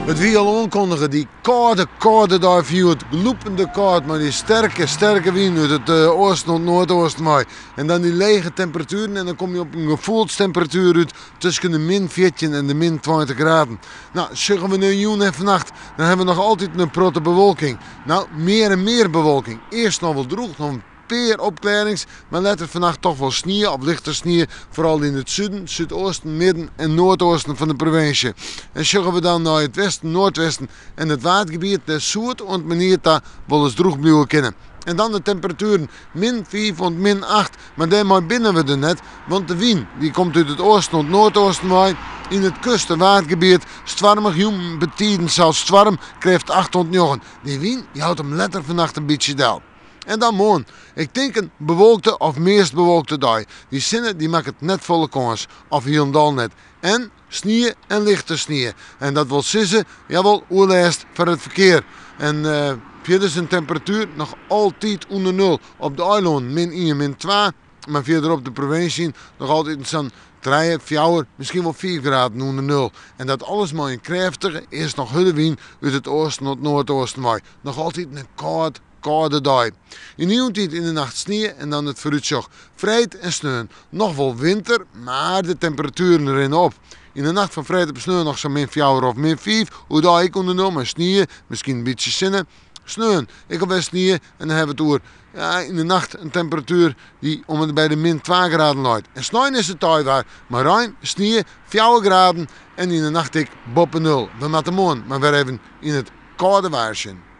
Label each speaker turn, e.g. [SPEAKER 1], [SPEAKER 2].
[SPEAKER 1] Het wie al aankondigen, die koude daar viel het gloepende koud, maar die sterke wind uit het oosten en noordoosten waai. En dan die lege temperaturen en dan kom je op een gevoelstemperatuur uit tussen de min 14 en de min 20 graden. Nou, zeggen we nu juni en vannacht, dan hebben we nog altijd een protte bewolking. Nou, meer en meer bewolking. Eerst nog wel droog, nog een peer opklarings, maar later vannacht toch wel sneeuw of lichte sneeuw, vooral in het zuiden, zuidoosten, midden en noordoosten van de provincie. En zeggen we dan naar het westen, noordwesten en het watergebied, de zoet en manier daar wel eens droog blijven kunnen. En dan de temperaturen min 5 en min 8, maar daarmee binnen we er net, want de wind die komt uit het oosten en noordoosten waai. In het kust- en watergebied stormig jong betiden zelfs storm krijgt 8 en 9. Die wind die houdt hem letterlijk vannacht een beetje dal. En dan morgen. Ik denk een bewolkte of meest bewolkte dag. Die zinnen die maken het net volle kans. Of hier en daar net. En sneeuw en lichte sneeuw. En dat wil zeggen, jawel, oerlijst voor het verkeer. En verder is een temperatuur nog altijd onder nul. Op de eiland min 1, min 2. Maar verder op de provincie nog altijd zo'n 3, 4, misschien wel 4 graden onder nul. En dat alles maar een krachtige, eerst nog harde wind uit het oosten tot noordoosten waai. Nog altijd een koude dag. In nieuw tijd in de nacht sneeuw en dan het vooruitzicht. Vrijdag en sneeuw. Nog wel winter, maar de temperaturen erin op. In de nacht van vrijdag op sneeuw nog zo'n min 4 of min 5. Hoe daar ik onder nul, maar sneeuw, misschien een beetje zinnen. Sneeuw, ik heb wel sneeuw en dan hebben we het over in de nacht een temperatuur die om het bij de min 2 graden loopt. En s'nachts is het tijd waar, maar ruim sneeuw 4 graden en in de nacht ik boven nul. We moeten morgen maar weer even in het koude waarschuwen.